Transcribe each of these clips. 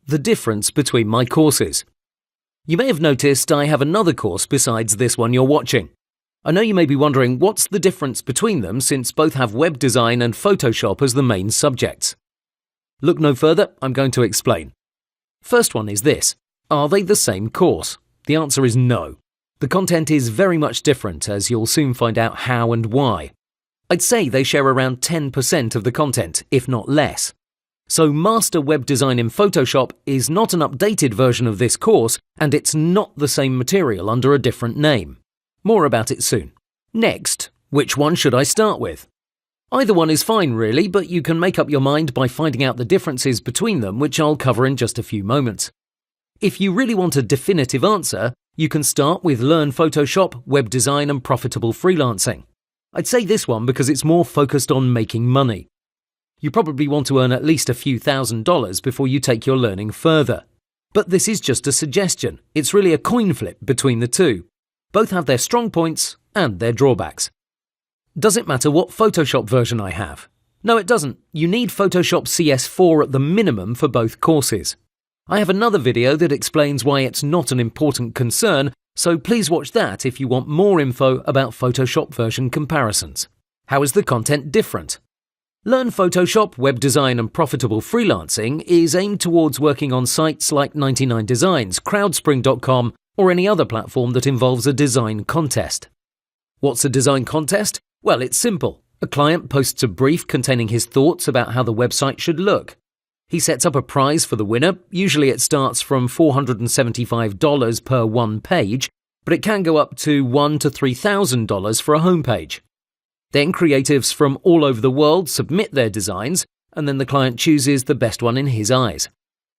The difference between my courses. You may have noticed I have another course besides this one you're watching. I know you may be wondering what's the difference between them since both have web design and Photoshop as the main subjects. Look no further, I'm going to explain. First one is this. Are they the same course? The answer is no. The content is very much different, as you'll soon find out how and why. I'd say they share around 10% of the content, if not less. So Master Web Design in Photoshop is not an updated version of this course, and it's not the same material under a different name. More about it soon. Next, which one should I start with? Either one is fine really, but you can make up your mind by finding out the differences between them, which I'll cover in just a few moments. If you really want a definitive answer, you can start with Learn Photoshop, Web Design and Profitable Freelancing. I'd say this one because it's more focused on making money. You probably want to earn at least a few $1,000s before you take your learning further. But this is just a suggestion. It's really a coin flip between the two. Both have their strong points and their drawbacks. Does it matter what Photoshop version I have? No, it doesn't. You need Photoshop CS4 at the minimum for both courses. I have another video that explains why it's not an important concern, so please watch that if you want more info about Photoshop version comparisons. How is the content different? Learn Photoshop, Web Design and Profitable Freelancing is aimed towards working on sites like 99 Designs, Crowdspring.com, or any other platform that involves a design contest. What's a design contest? Well, it's simple. A client posts a brief containing his thoughts about how the website should look. He sets up a prize for the winner. Usually it starts from $475 per one page, but it can go up to $1,000 to $3,000 for a homepage. Then creatives from all over the world submit their designs, and then the client chooses the best one in his eyes.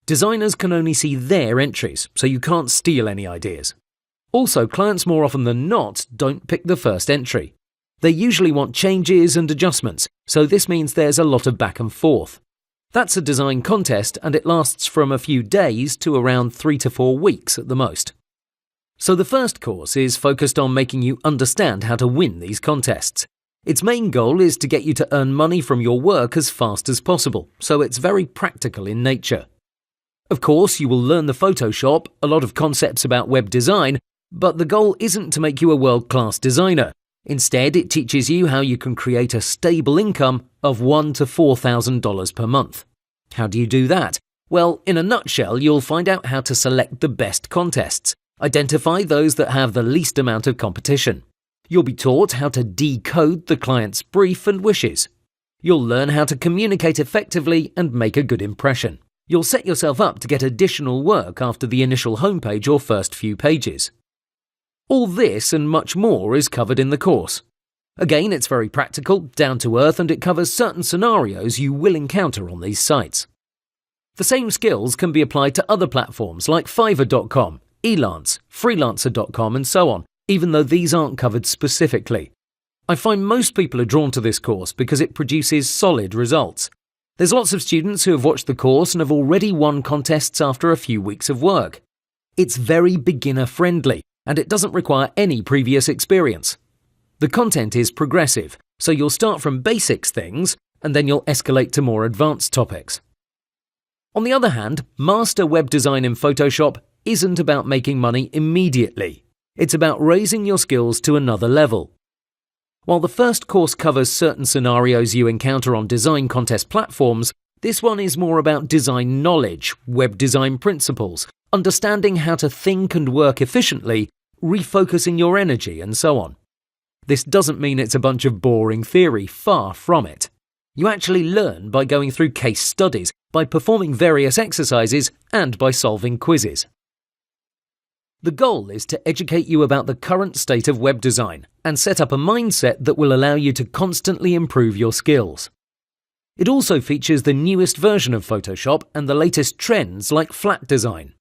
Designers can only see their entries, so you can't steal any ideas. Also, clients more often than not don't pick the first entry. They usually want changes and adjustments, so this means there's a lot of back and forth. That's a design contest, and it lasts from a few days to around 3 to 4 weeks at the most. So the first course is focused on making you understand how to win these contests. Its main goal is to get you to earn money from your work as fast as possible, so it's very practical in nature. Of course, you will learn the Photoshop, a lot of concepts about web design, but the goal isn't to make you a world-class designer. Instead, it teaches you how you can create a stable income of $1,000 to $4,000 per month. How do you do that? Well, in a nutshell, you'll find out how to select the best contests, identify those that have the least amount of competition. You'll be taught how to decode the client's brief and wishes. You'll learn how to communicate effectively and make a good impression. You'll set yourself up to get additional work after the initial homepage or first few pages. All this and much more is covered in the course. Again, it's very practical, down to earth, and it covers certain scenarios you will encounter on these sites. The same skills can be applied to other platforms like Fiverr.com, Elance, Freelancer.com and so on, even though these aren't covered specifically. I find most people are drawn to this course because it produces solid results. There's lots of students who have watched the course and have already won contests after a few weeks of work. It's very beginner-friendly, and it doesn't require any previous experience. The content is progressive, so you'll start from basics things, and then you'll escalate to more advanced topics. On the other hand, Master Web Design in Photoshop isn't about making money immediately. It's about raising your skills to another level. While the first course covers certain scenarios you encounter on design contest platforms, this one is more about design knowledge, web design principles, understanding how to think and work efficiently, refocusing your energy, and so on. This doesn't mean it's a bunch of boring theory, far from it. You actually learn by going through case studies, by performing various exercises, and by solving quizzes. The goal is to educate you about the current state of web design and set up a mindset that will allow you to constantly improve your skills. It also features the newest version of Photoshop and the latest trends like flat design.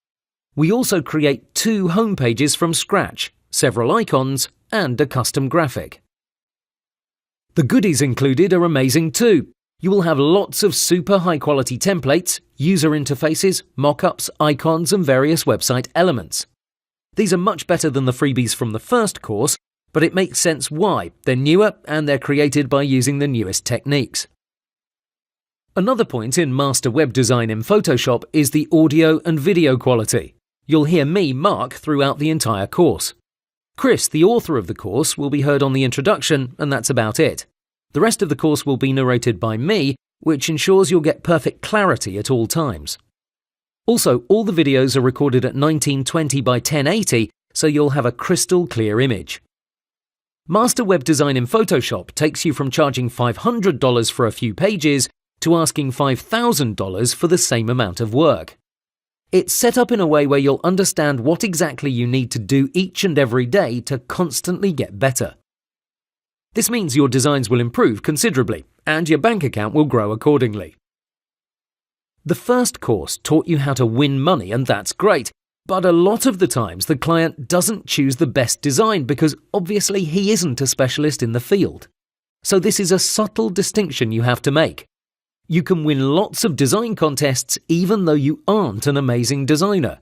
We also create 2 homepages from scratch, several icons, and a custom graphic. The goodies included are amazing too. You will have lots of super high-quality templates, user interfaces, mock-ups, icons, and various website elements. These are much better than the freebies from the first course, but it makes sense why. They're newer and they're created by using the newest techniques. Another point in Master Web Design in Photoshop is the audio and video quality. You'll hear me, Mark, throughout the entire course. Chris, the author of the course, will be heard on the introduction, and that's about it. The rest of the course will be narrated by me, which ensures you'll get perfect clarity at all times. Also, all the videos are recorded at 1920 by 1080, so you'll have a crystal clear image. Master Web Design in Photoshop takes you from charging $500 for a few pages to asking $5,000 for the same amount of work. It's set up in a way where you'll understand what exactly you need to do each and every day to constantly get better. This means your designs will improve considerably, and your bank account will grow accordingly. The first course taught you how to win money, and that's great, but a lot of the times the client doesn't choose the best design because obviously he isn't a specialist in the field. So this is a subtle distinction you have to make. You can win lots of design contests even though you aren't an amazing designer.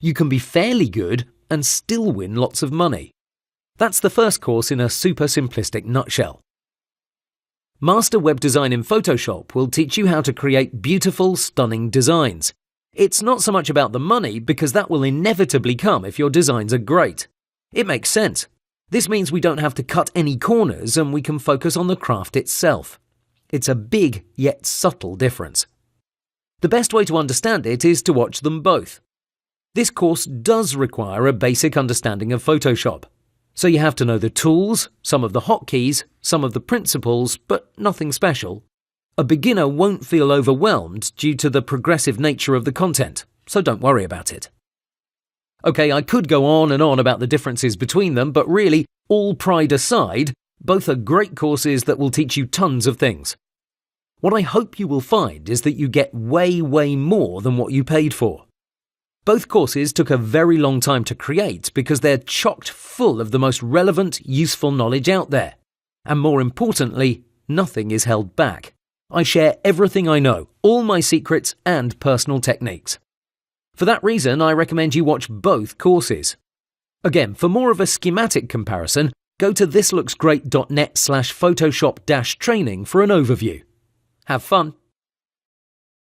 You can be fairly good and still win lots of money. That's the first course in a super simplistic nutshell. Master Web Design in Photoshop will teach you how to create beautiful, stunning designs. It's not so much about the money because that will inevitably come if your designs are great. It makes sense. This means we don't have to cut any corners and we can focus on the craft itself. It's a big yet subtle difference. The best way to understand it is to watch them both. This course does require a basic understanding of Photoshop. So you have to know the tools, some of the hotkeys, some of the principles, but nothing special. A beginner won't feel overwhelmed due to the progressive nature of the content, so don't worry about it. Okay, I could go on and on about the differences between them, but really, all pride aside, both are great courses that will teach you tons of things. What I hope you will find is that you get way more than what you paid for. Both courses took a very long time to create because they're chocked full of the most relevant, useful knowledge out there. And more importantly, nothing is held back. I share everything I know, all my secrets and personal techniques. For that reason, I recommend you watch both courses. Again, for more of a schematic comparison, go to thislooksgreat.net/Photoshop-training for an overview. Have fun!